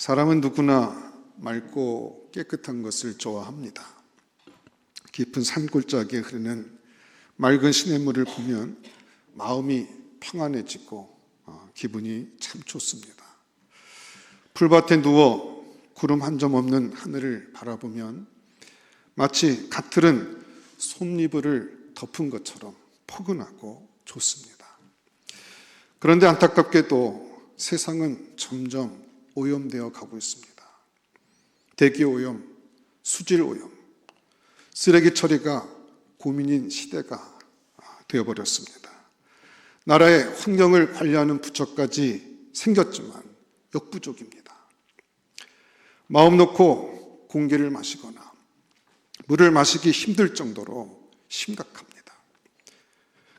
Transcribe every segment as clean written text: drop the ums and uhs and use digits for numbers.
사람은 누구나 맑고 깨끗한 것을 좋아합니다. 깊은 산골짜기에 흐르는 맑은 시냇물을 보면 마음이 평안해지고 기분이 참 좋습니다. 풀밭에 누워 구름 한 점 없는 하늘을 바라보면 마치 갓 틀은 솜이불을 덮은 것처럼 포근하고 좋습니다. 그런데 안타깝게도 세상은 점점 오염되어 가고 있습니다. 대기 오염, 수질 오염, 쓰레기 처리가 고민인 시대가 되어버렸습니다. 나라의 환경을 관리하는 부처까지 생겼지만 역부족입니다. 마음 놓고 공기를 마시거나 물을 마시기 힘들 정도로 심각합니다.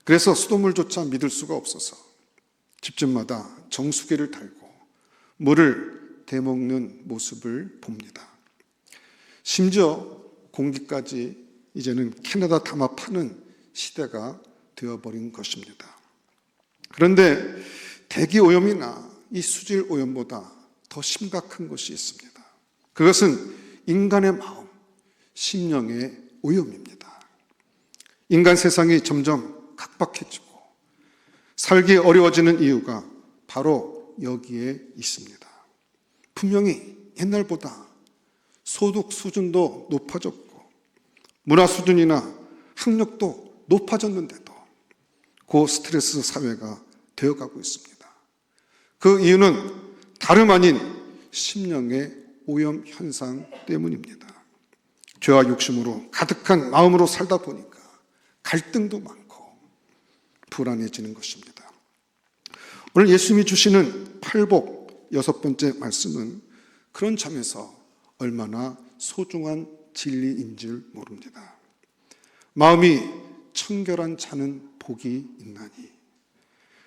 그래서 수돗물조차 믿을 수가 없어서 집집마다 정수기를 달고 물을 대먹는 모습을 봅니다. 심지어 공기까지 이제는 캐나다 담아 파는 시대가 되어버린 것입니다. 그런데 대기 오염이나 이 수질 오염보다 더 심각한 것이 있습니다. 그것은 인간의 마음, 심령의 오염입니다. 인간 세상이 점점 각박해지고 살기 어려워지는 이유가 바로 여기에 있습니다. 분명히 옛날보다 소득 수준도 높아졌고 문화 수준이나 학력도 높아졌는데도 고스트레스 사회가 되어가고 있습니다. 그 이유는 다름 아닌 심령의 오염 현상 때문입니다. 죄와 욕심으로 가득한 마음으로 살다 보니까 갈등도 많고 불안해지는 것입니다. 오늘 예수님이 주시는 팔복 6번째 말씀은 그런 점에서 얼마나 소중한 진리인 줄 모릅니다. 마음이 청결한 자는 복이 있나니.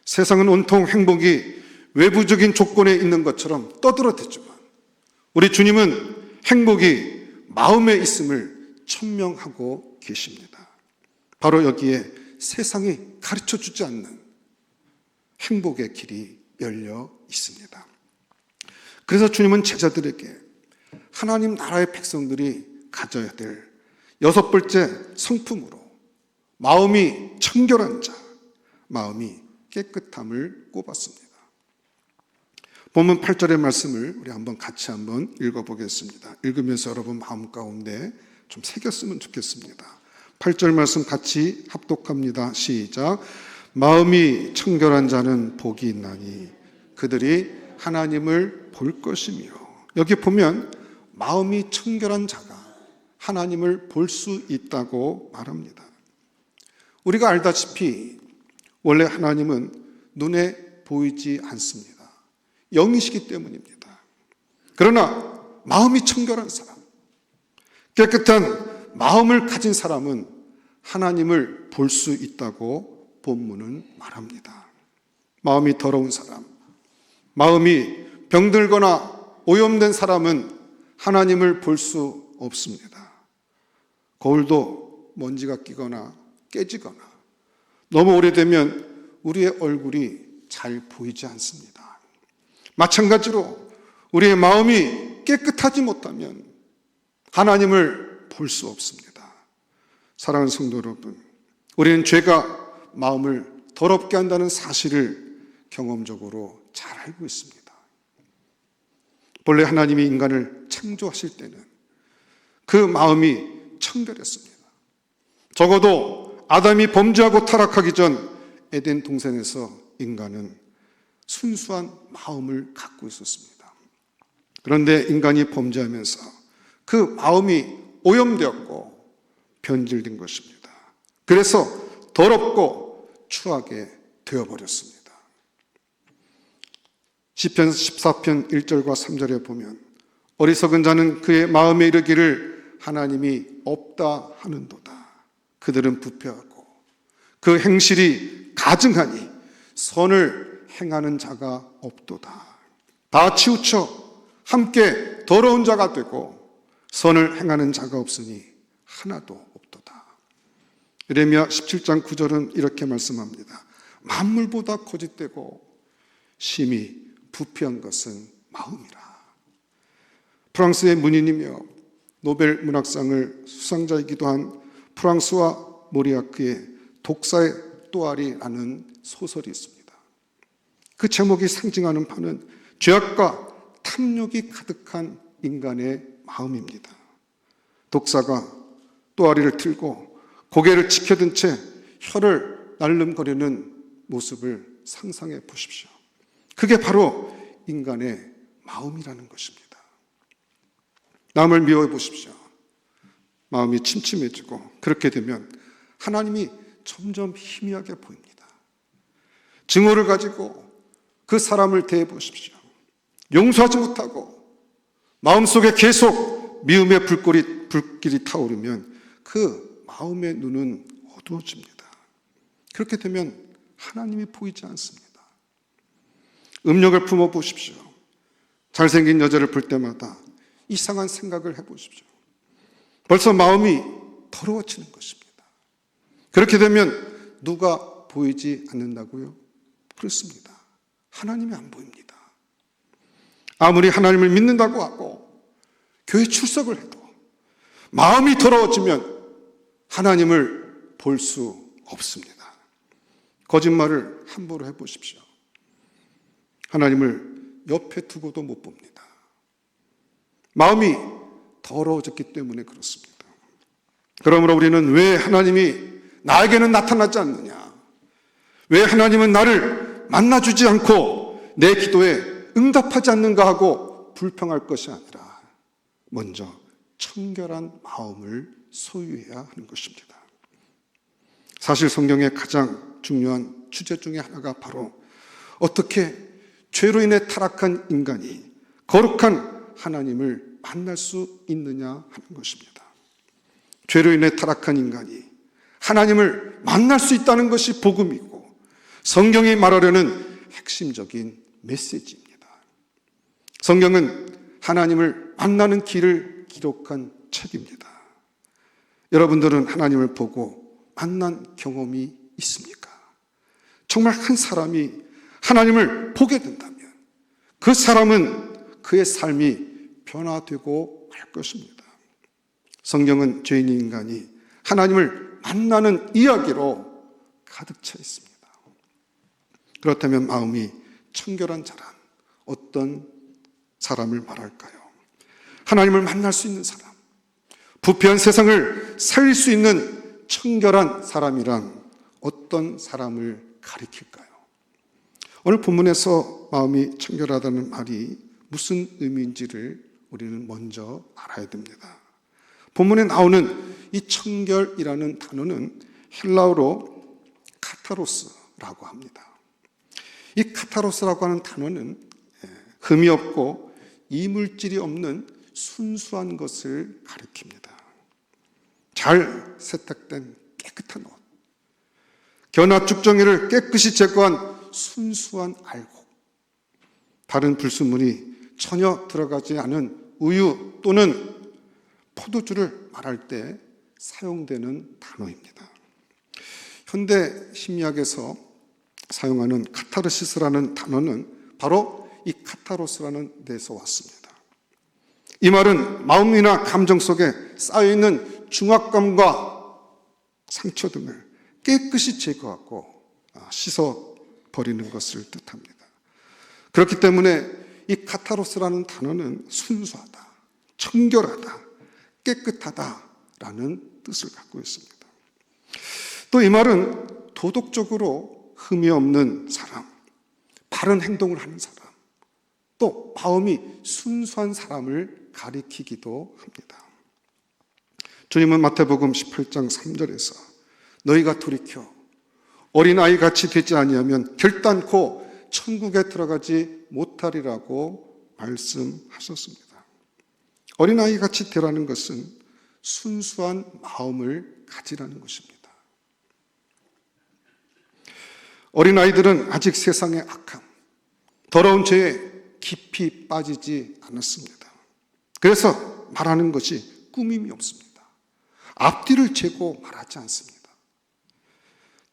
세상은 온통 행복이 외부적인 조건에 있는 것처럼 떠들어댔지만 우리 주님은 행복이 마음에 있음을 천명하고 계십니다. 바로 여기에 세상이 가르쳐주지 않는 행복의 길이 열려 있습니다. 그래서 주님은 제자들에게 하나님 나라의 백성들이 가져야 될 6번째 성품으로 마음이 청결한 자, 마음이 깨끗함을 꼽았습니다. 본문 8절의 말씀을 우리 같이 한번 읽어보겠습니다. 읽으면서 여러분 마음 가운데 좀 새겼으면 좋겠습니다. 8절 말씀 같이 합독합니다. 시작. 마음이 청결한 자는 복이 있나니 그들이 하나님을 볼 것이며. 여기 보면 마음이 청결한 자가 하나님을 볼 수 있다고 말합니다. 우리가 알다시피 원래 하나님은 눈에 보이지 않습니다. 영이시기 때문입니다. 그러나 마음이 청결한 사람, 깨끗한 마음을 가진 사람은 하나님을 볼 수 있다고 본문은 말합니다. 마음이 더러운 사람, 마음이 병들거나 오염된 사람은 하나님을 볼 수 없습니다. 거울도 먼지가 끼거나 깨지거나 너무 오래되면 우리의 얼굴이 잘 보이지 않습니다. 마찬가지로 우리의 마음이 깨끗하지 못하면 하나님을 볼 수 없습니다. 사랑하는 성도 여러분, 우리는 죄가 마음을 더럽게 한다는 사실을 경험적으로 잘 알고 있습니다. 본래 하나님이 인간을 창조하실 때는 그 마음이 청결했습니다. 적어도 아담이 범죄하고 타락하기 전 에덴 동산에서 인간은 순수한 마음을 갖고 있었습니다. 그런데 인간이 범죄하면서 그 마음이 오염되었고 변질된 것입니다. 그래서 더럽고 추하게 되어버렸습니다. 시편 14편 1절과 3절에 보면 어리석은 자는 그의 마음에 이르기를 하나님이 없다 하는도다. 그들은 부패하고 그 행실이 가증하니 선을 행하는 자가 없도다. 다 치우쳐 함께 더러운 자가 되고 선을 행하는 자가 없으니 하나도 없도다. 예레미야 17장 9절은 이렇게 말씀합니다. 만물보다 거짓되고 심히 부패한 것은 마음이라. 프랑스의 문인이며 노벨 문학상을 수상자이기도 한 프랑스와 모리아크의 독사의 또아리라는 소설이 있습니다. 그 제목이 상징하는 바는 죄악과 탐욕이 가득한 인간의 마음입니다. 독사가 또아리를 들고 고개를 치켜든 채 혀를 날름거리는 모습을 상상해 보십시오. 그게 바로 인간의 마음이라는 것입니다. 남을 미워해 보십시오. 마음이 침침해지고 그렇게 되면 하나님이 점점 희미하게 보입니다. 증오를 가지고 그 사람을 대해 보십시오. 용서하지 못하고 마음속에 계속 미움의 불길이 타오르면 그 마음의 눈은 어두워집니다. 그렇게 되면 하나님이 보이지 않습니다. 음욕을 품어 보십시오. 잘생긴 여자를 볼 때마다 이상한 생각을 해보십시오. 벌써 마음이 더러워지는 것입니다. 그렇게 되면 누가 보이지 않는다고요? 그렇습니다. 하나님이 안 보입니다. 아무리 하나님을 믿는다고 하고 교회 출석을 해도 마음이 더러워지면 하나님을 볼 수 없습니다. 거짓말을 함부로 해보십시오. 하나님을 옆에 두고도 못 봅니다. 마음이 더러워졌기 때문에 그렇습니다. 그러므로 우리는 왜 하나님이 나에게는 나타나지 않느냐? 왜 하나님은 나를 만나주지 않고 내 기도에 응답하지 않는가 하고 불평할 것이 아니라 먼저 청결한 마음을 소유해야 하는 것입니다. 사실 성경의 가장 중요한 주제 중에 하나가 바로 어떻게 죄로 인해 타락한 인간이 거룩한 하나님을 만날 수 있느냐 하는 것입니다. 죄로 인해 타락한 인간이 하나님을 만날 수 있다는 것이 복음이고 성경이 말하려는 핵심적인 메시지입니다. 성경은 하나님을 만나는 길을 기록한 책입니다. 여러분들은 하나님을 보고 만난 경험이 있습니까? 정말 한 사람이 하나님을 보게 된다면 그 사람은 그의 삶이 변화되고 말 것입니다. 성경은 죄인인 인간이 하나님을 만나는 이야기로 가득 차 있습니다. 그렇다면 마음이 청결한 자란 어떤 사람을 말할까요? 하나님을 만날 수 있는 사람, 부패한 세상을 살릴 수 있는 청결한 사람이란 어떤 사람을 가리킬까요? 오늘 본문에서 마음이 청결하다는 말이 무슨 의미인지를 우리는 먼저 알아야 됩니다. 본문에 나오는 이 청결이라는 단어는 헬라어로 카타로스라고 합니다. 이 카타로스라고 하는 단어는 흠이 없고 이물질이 없는 순수한 것을 가리킵니다. 잘 세탁된 깨끗한 옷, 견화 쭉정이를 깨끗이 제거한 순수한 알곡, 다른 불순물이 전혀 들어가지 않은 우유 또는 포도주를 말할 때 사용되는 단어입니다. 현대 심리학에서 사용하는 카타르시스라는 단어는 바로 이 카타로스라는 데서 왔습니다. 이 말은 마음이나 감정 속에 쌓여있는 중압감과 상처 등을 깨끗이 제거하고 씻어버리는 것을 뜻합니다. 그렇기 때문에 이 카타로스라는 단어는 순수하다, 청결하다, 깨끗하다라는 뜻을 갖고 있습니다. 또 이 말은 도덕적으로 흠이 없는 사람, 바른 행동을 하는 사람, 또 마음이 순수한 사람을 가리키기도 합니다. 주님은 마태복음 18장 3절에서 너희가 돌이켜 어린아이같이 되지 아니하면 결단코 천국에 들어가지 못하리라고 말씀하셨습니다. 어린아이같이 되라는 것은 순수한 마음을 가지라는 것입니다. 어린아이들은 아직 세상의 악함, 더러운 죄에 깊이 빠지지 않았습니다. 그래서 말하는 것이 꾸밈이 없습니다. 앞뒤를 재고 말하지 않습니다.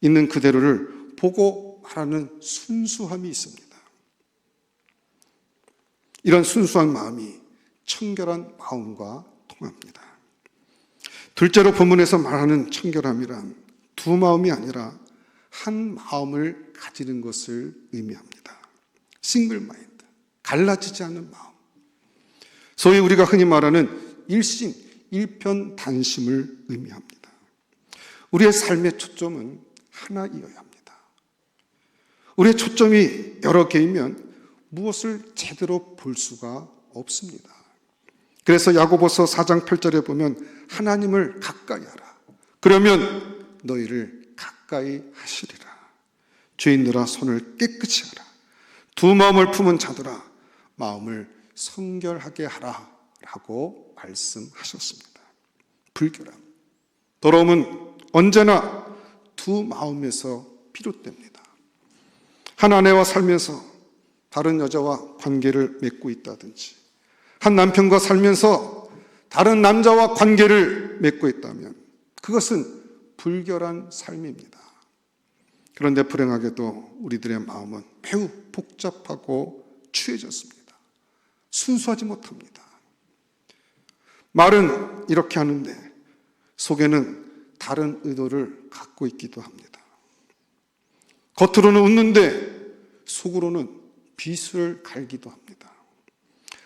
있는 그대로를 보고 말하는 순수함이 있습니다. 이런 순수한 마음이 청결한 마음과 통합니다. 둘째로 본문에서 말하는 청결함이란 두 마음이 아니라 한 마음을 가지는 것을 의미합니다. 싱글 마인드, 갈라지지 않는 마음. 소위 우리가 흔히 말하는 일심, 일편단심을 의미합니다. 우리의 삶의 초점은 하나이어야 합니다. 우리의 초점이 여러 개이면 무엇을 제대로 볼 수가 없습니다. 그래서 야고보서 4장 8절에 보면 하나님을 가까이 하라. 그러면 너희를 가까이 하시리라. 죄인들아 손을 깨끗이 하라. 두 마음을 품은 자들아 마음을 성결하게 하라 라고 말씀하셨습니다. 불결함, 더러움은 언제나 두 마음에서 비롯됩니다. 한 아내와 살면서 다른 여자와 관계를 맺고 있다든지, 한 남편과 살면서 다른 남자와 관계를 맺고 있다면 그것은 불결한 삶입니다. 그런데 불행하게도 우리들의 마음은 매우 복잡하고 추해졌습니다. 순수하지 못합니다. 말은 이렇게 하는데 속에는 다른 의도를 갖고 있기도 합니다. 겉으로는 웃는데 속으로는 비수를 갈기도 합니다.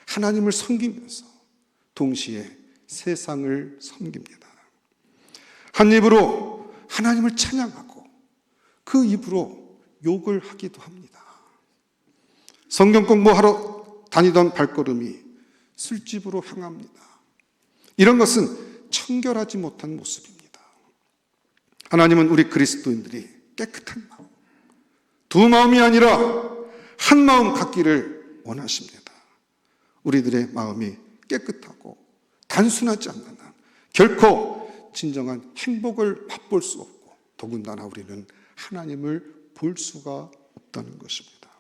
하나님을 섬기면서 동시에 세상을 섬깁니다. 한 입으로 하나님을 찬양하고 그 입으로 욕을 하기도 합니다. 성경 공부하러 다니던 발걸음이 술집으로 향합니다. 이런 것은 청결하지 못한 모습입니다. 하나님은 우리 그리스도인들이 깨끗한 마음, 두 마음이 아니라 한 마음 갖기를 원하십니다. 우리들의 마음이 깨끗하고 단순하지 않는 한 결코 진정한 행복을 맛볼 수 없고 더군다나 우리는 하나님을 볼 수가 없다는 것입니다.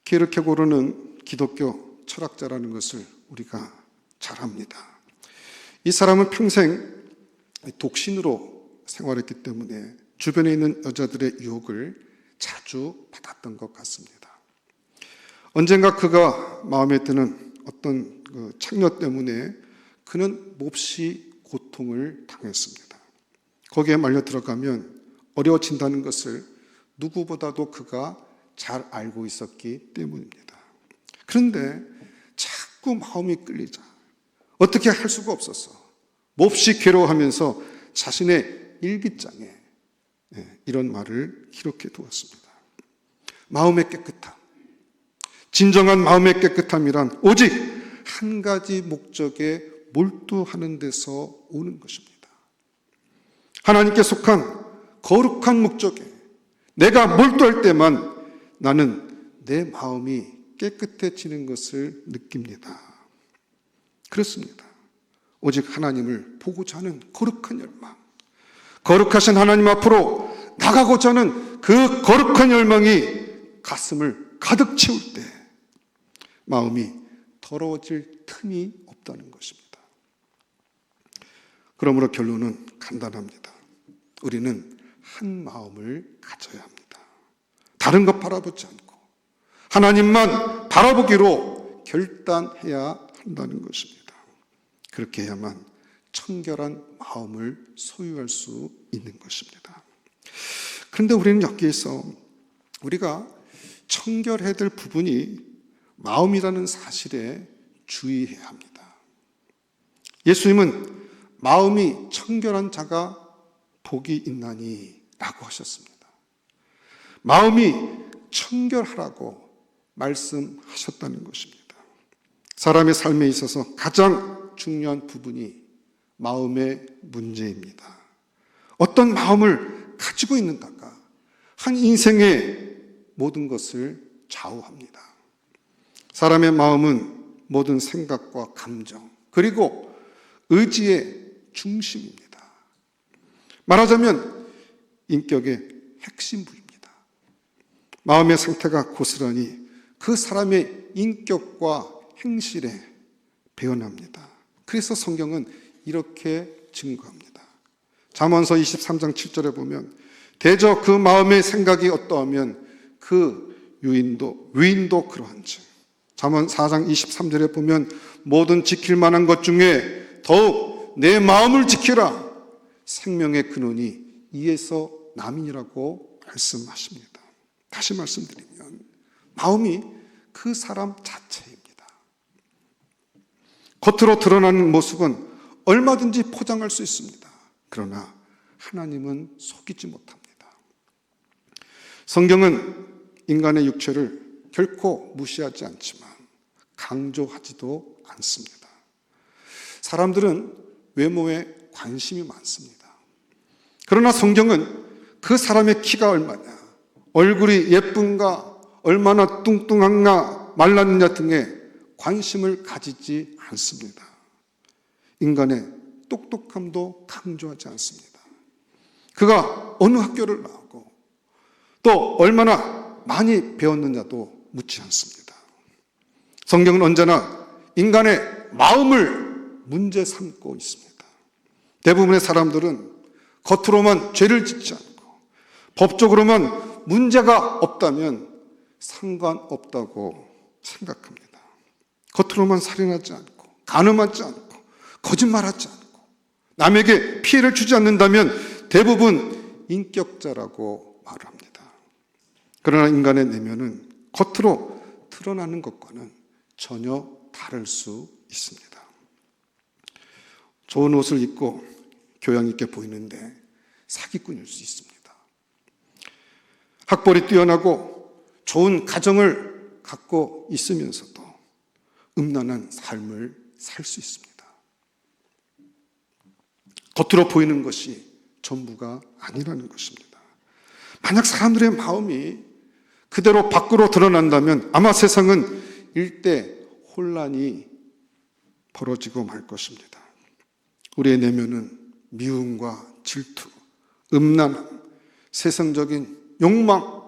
키에르케고르는 기독교 철학자라는 것을 우리가 잘 압니다. 이 사람은 평생 독신으로 생활했기 때문에 주변에 있는 여자들의 유혹을 자주 받았던 것 같습니다. 언젠가 그가 마음에 드는 어떤 창녀 때문에 그는 몹시 고통을 당했습니다. 거기에 말려 들어가면 어려워진다는 것을 누구보다도 그가 잘 알고 있었기 때문입니다. 그런데 자꾸 마음이 끌리자 어떻게 할 수가 없어서 몹시 괴로워하면서 자신의 일기장에 이런 말을 기록해 두었습니다. 마음의 깨끗함, 진정한 마음의 깨끗함이란 오직 한 가지 목적에 몰두하는 데서 오는 것입니다. 하나님께 속한 거룩한 목적에 내가 몰두할 때만 나는 내 마음이 깨끗해지는 것을 느낍니다. 그렇습니다. 오직 하나님을 보고자 하는 거룩한 열망, 거룩하신 하나님 앞으로 나가고자 하는 그 거룩한 열망이 가슴을 가득 채울 때 마음이 더러워질 틈이 없다는 것입니다. 그러므로 결론은 간단합니다. 우리는 한 마음을 가져야 합니다. 다른 것 바라보지 않고 하나님만 바라보기로 결단해야 한다는 것입니다. 그렇게 해야만 청결한 마음을 소유할 수 있는 것입니다. 그런데 우리는 여기에서 우리가 청결해야 될 부분이 마음이라는 사실에 주의해야 합니다. 예수님은 마음이 청결한 자가 복이 있나니 라고 하셨습니다. 마음이 청결하라고 말씀하셨다는 것입니다. 사람의 삶에 있어서 가장 중요한 부분이 마음의 문제입니다. 어떤 마음을 가지고 있는가가 한 인생의 모든 것을 좌우합니다. 사람의 마음은 모든 생각과 감정 그리고 의지의 중심입니다. 말하자면 인격의 핵심 부위입니다. 마음의 상태가 고스란히 그 사람의 인격과 행실에 배어납니다. 그래서 성경은 이렇게 증거합니다. 잠언서 23장 7절에 보면 대저 그 마음의 생각이 어떠하면 그 위인도 그러한즉 잠언 4장 23절에 보면 모든 지킬 만한 것 중에 더욱 내 마음을 지키라. 생명의 근원이 이에서 남이라고 말씀하십니다. 다시 말씀드리면 마음이 그 사람 자체입니다. 겉으로 드러나는 모습은 얼마든지 포장할 수 있습니다. 그러나 하나님은 속이지 못합니다. 성경은 인간의 육체를 결코 무시하지 않지만 강조하지도 않습니다. 사람들은 외모에 관심이 많습니다. 그러나 성경은 그 사람의 키가 얼마냐, 얼굴이 예쁜가, 얼마나 뚱뚱한가, 말랐느냐 등에 관심을 가지지 않습니다. 인간의 똑똑함도 강조하지 않습니다. 그가 어느 학교를 나오고 또 얼마나 많이 배웠느냐도 묻지 않습니다. 성경은 언제나 인간의 마음을 문제 삼고 있습니다. 대부분의 사람들은 겉으로만 죄를 짓지 않고 법적으로만 문제가 없다면 상관없다고 생각합니다. 겉으로만 살인하지 않고 간음하지 않고 거짓말하지 않고 남에게 피해를 주지 않는다면 대부분 인격자라고 말을 합니다. 그러나 인간의 내면은 겉으로 드러나는 것과는 전혀 다를 수 있습니다. 좋은 옷을 입고 교양 있게 보이는데 사기꾼일 수 있습니다. 학벌이 뛰어나고 좋은 가정을 갖고 있으면서도 음란한 삶을 살 수 있습니다. 겉으로 보이는 것이 전부가 아니라는 것입니다. 만약 사람들의 마음이 그대로 밖으로 드러난다면 아마 세상은 일대 혼란이 벌어지고 말 것입니다. 우리의 내면은 미움과 질투, 음란함, 세상적인 욕망,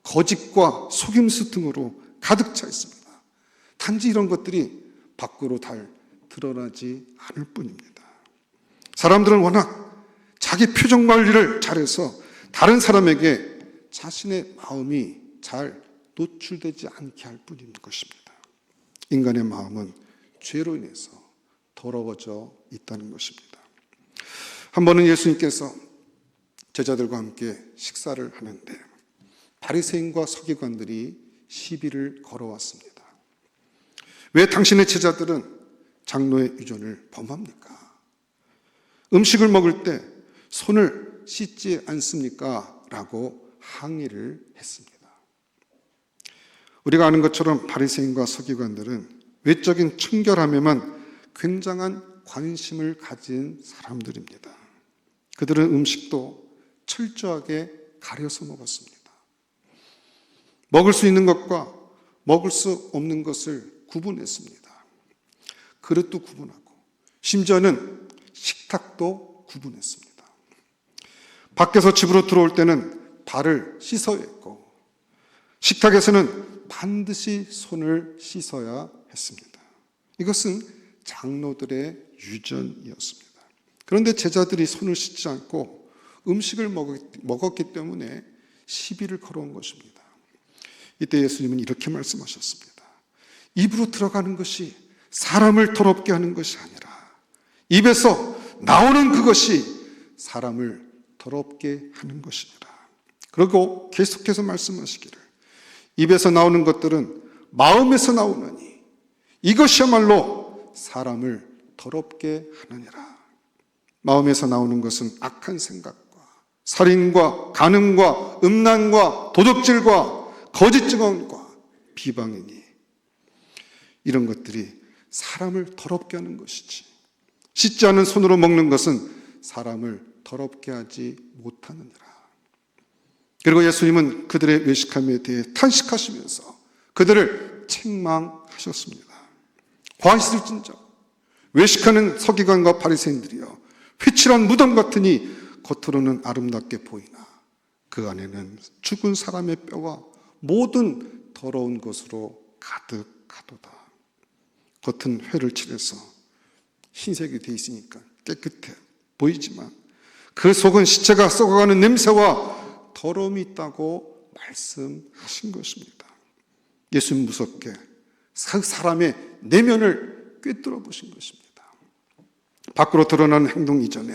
거짓과 속임수 등으로 가득 차 있습니다. 단지 이런 것들이 밖으로 잘 드러나지 않을 뿐입니다. 사람들은 워낙 자기 표정 관리를 잘해서 다른 사람에게 자신의 마음이 잘 노출되지 않게 할 뿐인 것입니다. 인간의 마음은 죄로 인해서 더러워져 있다는 것입니다. 한 번은 예수님께서 제자들과 함께 식사를 하는데 바리새인과 서기관들이 시비를 걸어왔습니다. 왜 당신의 제자들은 장로의 유전을 범합니까? 음식을 먹을 때 손을 씻지 않습니까? 라고 항의를 했습니다. 우리가 아는 것처럼 바리새인과 서기관들은 외적인 청결함에만 굉장한 관심을 가진 사람들입니다. 그들은 음식도 철저하게 가려서 먹었습니다. 먹을 수 있는 것과 먹을 수 없는 것을 구분했습니다. 그릇도 구분하고 심지어는 식탁도 구분했습니다. 밖에서 집으로 들어올 때는 발을 씻어야 했고 식탁에서는 반드시 손을 씻어야 했습니다. 이것은 장로들의 유전이었습니다. 그런데 제자들이 손을 씻지 않고 음식을 먹었기 때문에 시비를 걸어온 것입니다. 이때 예수님은 이렇게 말씀하셨습니다. 입으로 들어가는 것이 사람을 더럽게 하는 것이 아니라 입에서 나오는 그것이 사람을 더럽게 하는 것이니라. 그리고 계속해서 말씀하시기를 입에서 나오는 것들은 마음에서 나오느니 이것이야말로 사람을 더럽게 하느니라. 마음에서 나오는 것은 악한 생각과 살인과 간음과 음란과 도적질과 거짓 증언과 비방이니 이런 것들이 사람을 더럽게 하는 것이지 씻지 않은 손으로 먹는 것은 사람을 더럽게 하지 못하느니라. 그리고 예수님은 그들의 외식함에 대해 탄식하시면서 그들을 책망하셨습니다. 과있을진저 외식하는 서기관과 바리새인들이여 회칠한 무덤 같으니 겉으로는 아름답게 보이나 그 안에는 죽은 사람의 뼈와 모든 더러운 것으로 가득하도다. 겉은 회를 칠해서 흰색이 되어 있으니까 깨끗해 보이지만 그 속은 시체가 썩어가는 냄새와 더러움이 있다고 말씀하신 것입니다. 예수는 무섭게 그 사람의 내면을 꿰뚫어 보신 것입니다. 밖으로 드러나는 행동 이전에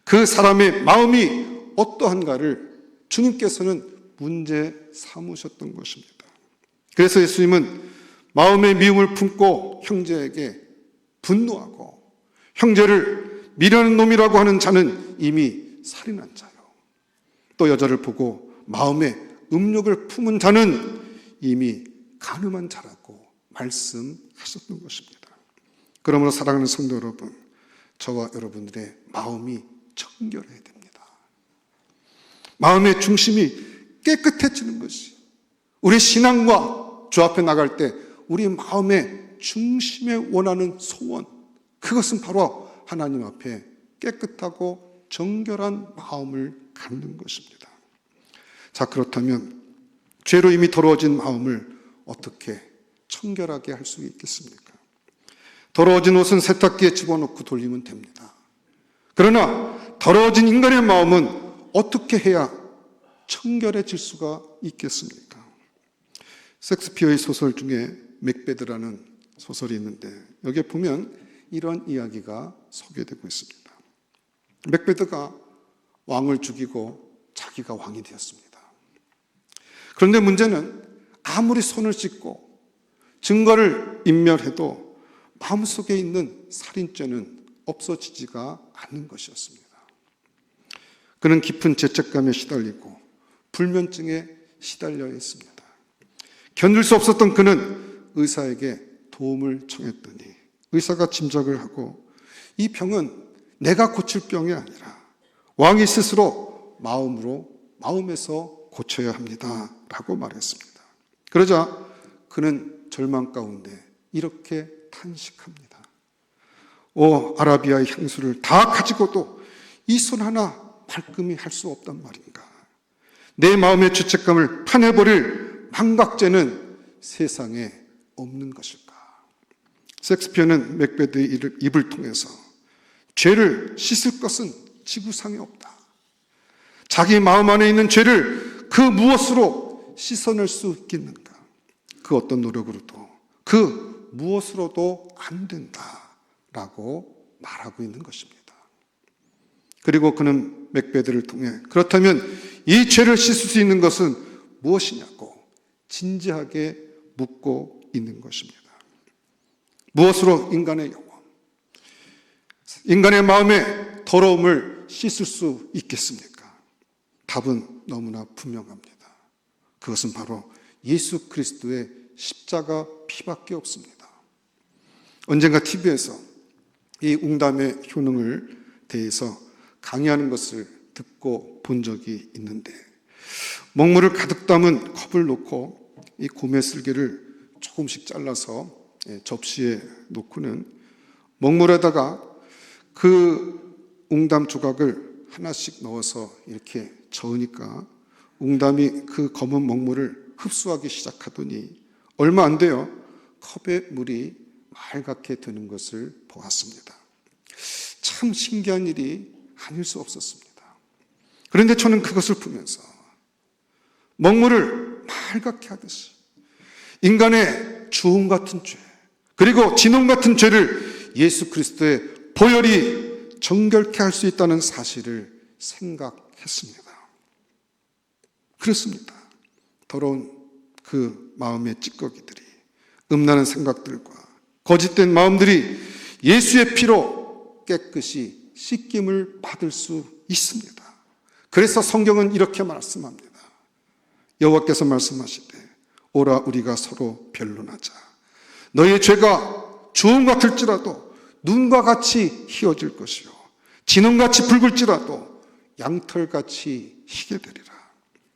그 사람의 마음이 어떠한가를 주님께서는 문제 삼으셨던 것입니다. 그래서 예수님은 마음의 미움을 품고 형제에게 분노하고 형제를 미련한 놈이라고 하는 자는 이미 살인한 자요. 또 여자를 보고 마음에 음욕을 품은 자는 이미 간음한 자라고 말씀하셨던 것입니다. 그러므로 사랑하는 성도 여러분, 저와 여러분들의 마음이 청결해야 됩니다. 마음의 중심이 깨끗해지는 것이 우리 신앙과 주 앞에 나갈 때 우리 마음의 중심에 원하는 소원, 그것은 바로 하나님 앞에 깨끗하고 정결한 마음을 갖는 것입니다. 자, 그렇다면 죄로 이미 더러워진 마음을 어떻게 청결하게 할 수 있겠습니까? 더러워진 옷은 세탁기에 집어넣고 돌리면 됩니다. 그러나 더러워진 인간의 마음은 어떻게 해야 청결해질 수가 있겠습니까? 셰익스피어의 소설 중에 맥베드라는 소설이 있는데 여기에 보면 이런 이야기가 소개되고 있습니다. 맥베드가 왕을 죽이고 자기가 왕이 되었습니다. 그런데 문제는 아무리 손을 씻고 증거를 인멸해도 마음속에 있는 살인죄는 없어지지가 않는 것이었습니다. 그는 깊은 죄책감에 시달리고 불면증에 시달려 있습니다. 견딜 수 없었던 그는 의사에게 도움을 청했더니 의사가 짐작을 하고 이 병은 내가 고칠 병이 아니라 왕이 스스로 마음에서 고쳐야 합니다 라고 말했습니다. 그러자 그는 절망 가운데 이렇게 탄식합니다. 오, 아라비아의 향수를 다 가지고도 이 손 하나 말끔히 할 수 없단 말인가. 내 마음의 죄책감을 파내버릴 망각죄는 세상에 없는 것일까. 셰익스피어는 맥베드의 입을 통해서 죄를 씻을 것은 지구상에 없다. 자기 마음 안에 있는 죄를 그 무엇으로 씻어낼 수 있겠는가. 그 어떤 노력으로도 그 무엇으로도 안 된다라고 말하고 있는 것입니다. 그리고 그는 맥베드를 통해 그렇다면 이 죄를 씻을 수 있는 것은 무엇이냐고 진지하게 묻고 있는 것입니다. 무엇으로 인간의 영혼, 인간의 마음의 더러움을 씻을 수 있겠습니까? 답은 너무나 분명합니다. 그것은 바로 예수 그리스도의 십자가 피밖에 없습니다. 언젠가 TV에서 이 웅담의 효능을 대해서 강의하는 것을 듣고 본 적이 있는데 먹물을 가득 담은 컵을 놓고 이 고매 쓸개를 조금씩 잘라서 접시에 놓고는 먹물에다가 그 웅담 조각을 하나씩 넣어서 이렇게 저으니까 웅담이 그 검은 먹물을 흡수하기 시작하더니 얼마 안 돼요. 컵에 물이 맑게 드는 것을 보았습니다. 참 신기한 일이 아닐 수 없었습니다. 그런데 저는 그것을 보면서 먹물을 맑게 하듯이 인간의 주홍 같은 죄, 그리고 진홍 같은 죄를 예수 그리스도의 보혈이 정결케 할 수 있다는 사실을 생각했습니다. 그렇습니다. 더러운 그 마음의 찌꺼기들이, 음란한 생각들과 거짓된 마음들이 예수의 피로 깨끗이 씻김을 받을 수 있습니다. 그래서 성경은 이렇게 말씀합니다. 여호와께서 말씀하시되 오라 우리가 서로 변론하자. 너의 죄가 주홍 같을지라도 눈과 같이 희어질 것이요 진홍같이 붉을지라도 양털같이 희게 되리라.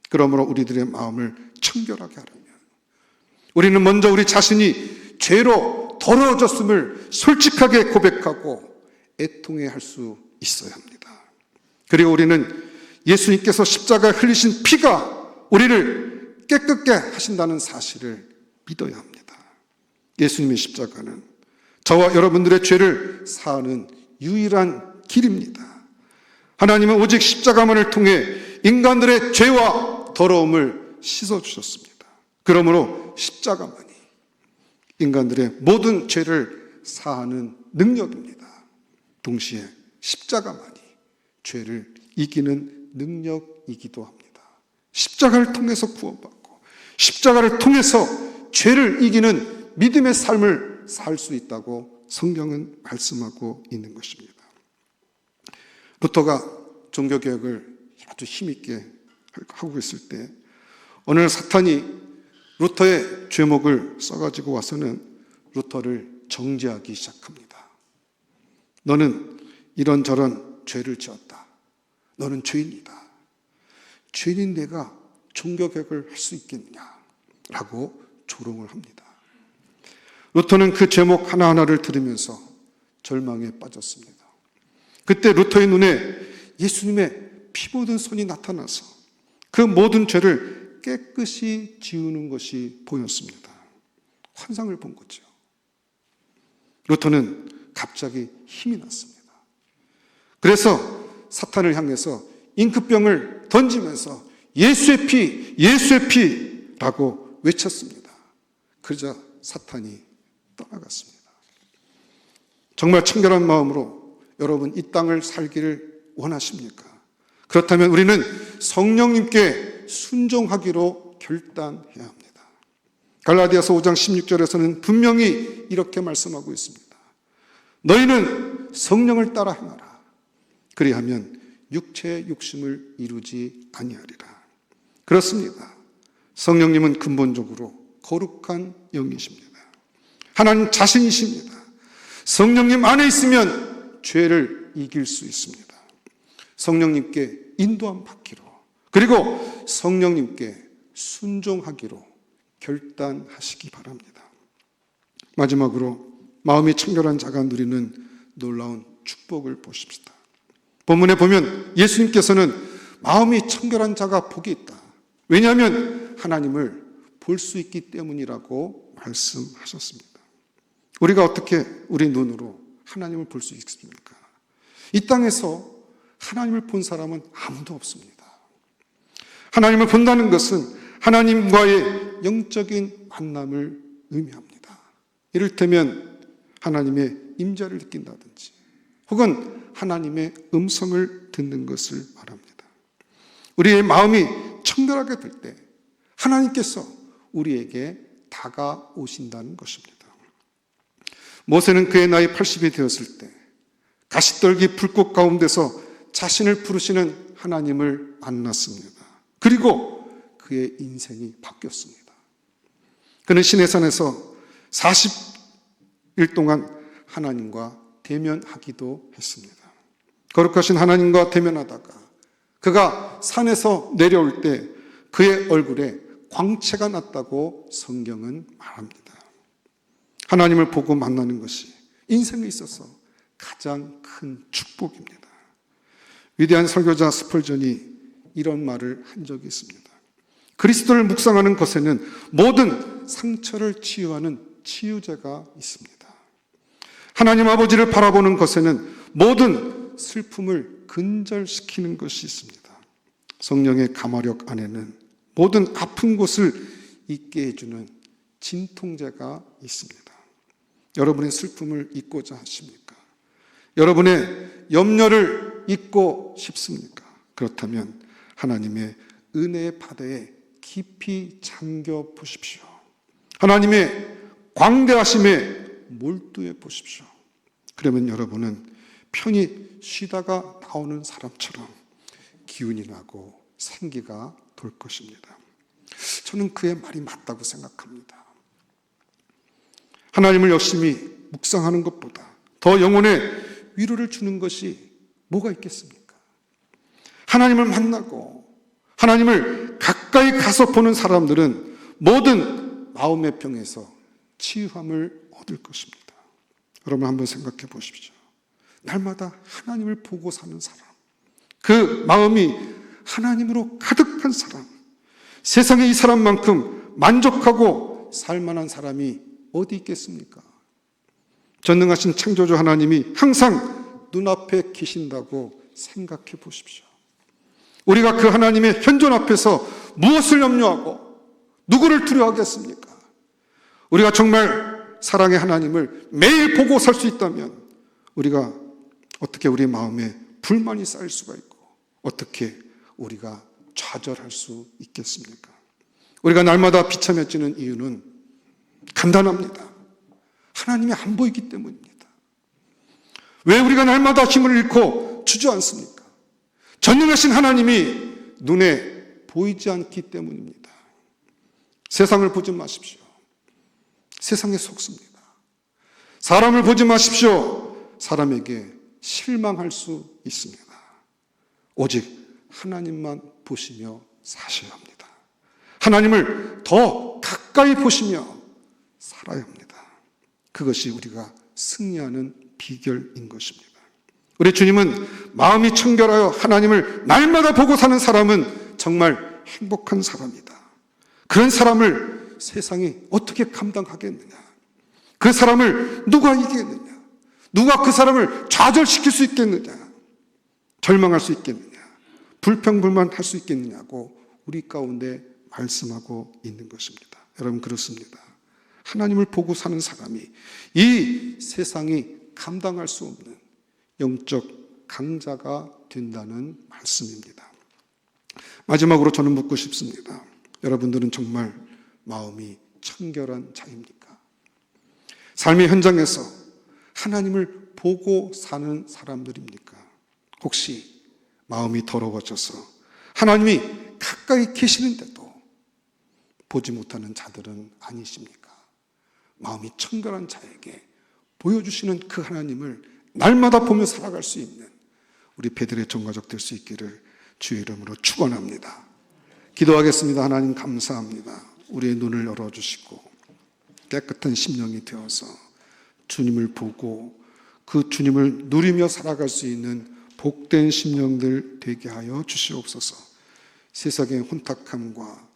그러므로 우리들의 마음을 청결하게 하려면 우리는 먼저 우리 자신이 죄로 더러워졌음을 솔직하게 고백하고 애통해 할 수 있어야 합니다. 그리고 우리는 예수님께서 십자가에 흘리신 피가 우리를 깨끗게 하신다는 사실을 믿어야 합니다. 예수님의 십자가는 저와 여러분들의 죄를 사하는 유일한 길입니다. 하나님은 오직 십자가만을 통해 인간들의 죄와 더러움을 씻어주셨습니다. 그러므로 십자가만이 인간들의 모든 죄를 사하는 능력입니다. 동시에 십자가만이 죄를 이기는 능력이기도 합니다. 십자가를 통해서 구원받고 십자가를 통해서 죄를 이기는 믿음의 삶을 살 수 있다고 성경은 말씀하고 있는 것입니다. 루터가 종교개혁을 아주 힘있게 하고 있을 때 어느 날 사탄이 루터의 죄목을 써가지고 와서는 루터를 정죄하기 시작합니다. 너는 이런저런 죄를 지었다. 너는 죄인이다. 죄인인 내가 종교개혁을 할 수 있겠느냐 라고 조롱을 합니다. 루터는 그 제목 하나하나를 들으면서 절망에 빠졌습니다. 그때 루터의 눈에 예수님의 피 묻은 손이 나타나서 그 모든 죄를 깨끗이 지우는 것이 보였습니다. 환상을 본 거죠. 루터는 갑자기 힘이 났습니다. 그래서 사탄을 향해서 잉크병을 던지면서 예수의 피, 예수의 피라고 외쳤습니다. 그러자 사탄이 떠나갔습니다. 정말 청결한 마음으로 여러분 이 땅을 살기를 원하십니까? 그렇다면 우리는 성령님께 순종하기로 결단해야 합니다. 갈라디아서 5장 16절에서는 분명히 이렇게 말씀하고 있습니다. 너희는 성령을 따라 행하라. 그리하면 육체의 욕심을 이루지 아니하리라. 그렇습니다. 성령님은 근본적으로 거룩한 영이십니다. 하나님 자신이십니다. 성령님 안에 있으면 죄를 이길 수 있습니다. 성령님께 인도함 받기로, 그리고 성령님께 순종하기로 결단하시기 바랍니다. 마지막으로 마음이 청결한 자가 누리는 놀라운 축복을 보십시다. 본문에 보면 예수님께서는 마음이 청결한 자가 복이 있다. 왜냐하면 하나님을 볼 수 있기 때문이라고 말씀하셨습니다. 우리가 어떻게 우리 눈으로 하나님을 볼 수 있습니까? 이 땅에서 하나님을 본 사람은 아무도 없습니다. 하나님을 본다는 것은 하나님과의 영적인 만남을 의미합니다. 이를테면 하나님의 임재를 느낀다든지 혹은 하나님의 음성을 듣는 것을 말합니다. 우리의 마음이 청결하게 될 때 하나님께서 우리에게 다가오신다는 것입니다. 모세는 그의 나이 80이 되었을 때 가시떨기 불꽃 가운데서 자신을 부르시는 하나님을 만났습니다. 그리고 그의 인생이 바뀌었습니다. 그는 시내산에서 40일 동안 하나님과 대면하기도 했습니다. 거룩하신 하나님과 대면하다가 그가 산에서 내려올 때 그의 얼굴에 광채가 났다고 성경은 말합니다. 하나님을 보고 만나는 것이 인생에 있어서 가장 큰 축복입니다. 위대한 설교자 스펄전이 이런 말을 한 적이 있습니다. 그리스도를 묵상하는 것에는 모든 상처를 치유하는 치유제가 있습니다. 하나님 아버지를 바라보는 것에는 모든 슬픔을 근절시키는 것이 있습니다. 성령의 가마력 안에는 모든 아픈 곳을 잊게 해주는 진통제가 있습니다. 여러분의 슬픔을 잊고자 하십니까? 여러분의 염려를 잊고 싶습니까? 그렇다면 하나님의 은혜의 바다에 깊이 잠겨 보십시오. 하나님의 광대하심에 몰두해 보십시오. 그러면 여러분은 편히 쉬다가 나오는 사람처럼 기운이 나고 생기가 돌 것입니다. 저는 그의 말이 맞다고 생각합니다. 하나님을 열심히 묵상하는 것보다 더 영혼에 위로를 주는 것이 뭐가 있겠습니까? 하나님을 만나고 하나님을 가까이 가서 보는 사람들은 모든 마음의 병에서 치유함을 얻을 것입니다. 여러분 한번 생각해 보십시오. 날마다 하나님을 보고 사는 사람, 그 마음이 하나님으로 가득한 사람, 세상에 이 사람만큼 만족하고 살만한 사람이 어디 있겠습니까? 전능하신 창조주 하나님이 항상 눈앞에 계신다고 생각해 보십시오. 우리가 그 하나님의 현존 앞에서 무엇을 염려하고 누구를 두려워하겠습니까? 우리가 정말 사랑의 하나님을 매일 보고 살 수 있다면 우리가 어떻게 우리 마음에 불만이 쌓일 수가 있고 어떻게 우리가 좌절할 수 있겠습니까? 우리가 날마다 비참해지는 이유는 간단합니다. 하나님이 안 보이기 때문입니다. 왜 우리가 날마다 힘을 잃고 주저앉습니까? 전능하신 하나님이 눈에 보이지 않기 때문입니다. 세상을 보지 마십시오. 세상에 속습니다. 사람을 보지 마십시오. 사람에게 실망할 수 있습니다. 오직 하나님만 보시며 사셔야 합니다. 하나님을 더 가까이 보시며 살아야 합니다. 그것이 우리가 승리하는 비결인 것입니다. 우리 주님은 마음이 청결하여 하나님을 날마다 보고 사는 사람은 정말 행복한 사람이다. 그런 사람을 세상이 어떻게 감당하겠느냐? 그 사람을 누가 이기겠느냐? 누가 그 사람을 좌절시킬 수 있겠느냐? 절망할 수 있겠느냐? 불평불만할 수 있겠느냐고 우리 가운데 말씀하고 있는 것입니다. 여러분, 그렇습니다. 하나님을 보고 사는 사람이 이 세상이 감당할 수 없는 영적 강자가 된다는 말씀입니다. 마지막으로 저는 묻고 싶습니다. 여러분들은 정말 마음이 청결한 자입니까? 삶의 현장에서 하나님을 보고 사는 사람들입니까? 혹시 마음이 더러워져서 하나님이 가까이 계시는데도 보지 못하는 자들은 아니십니까? 마음이 청결한 자에게 보여주시는 그 하나님을 날마다 보며 살아갈 수 있는 우리 베들의 전가족 될 수 있기를 주의 이름으로 축원합니다. 기도하겠습니다. 하나님 감사합니다. 우리의 눈을 열어주시고 깨끗한 심령이 되어서 주님을 보고 그 주님을 누리며 살아갈 수 있는 복된 심령들 되게 하여 주시옵소서. 세상의 혼탁함과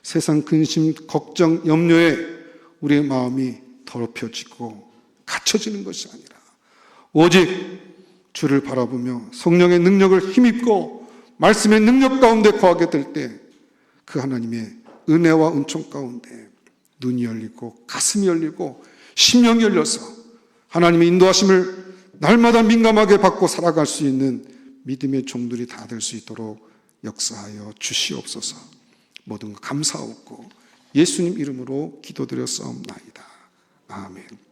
세상 근심, 걱정, 염려에 우리의 마음이 더럽혀지고 갇혀지는 것이 아니라 오직 주를 바라보며 성령의 능력을 힘입고 말씀의 능력 가운데 거하게 될 때 그 하나님의 은혜와 은총 가운데 눈이 열리고 가슴이 열리고 심령이 열려서 하나님의 인도하심을 날마다 민감하게 받고 살아갈 수 있는 믿음의 종들이 다 될 수 있도록 역사하여 주시옵소서. 모든 것 감사하고 예수님 이름으로 기도드렸사옵나이다. 아멘.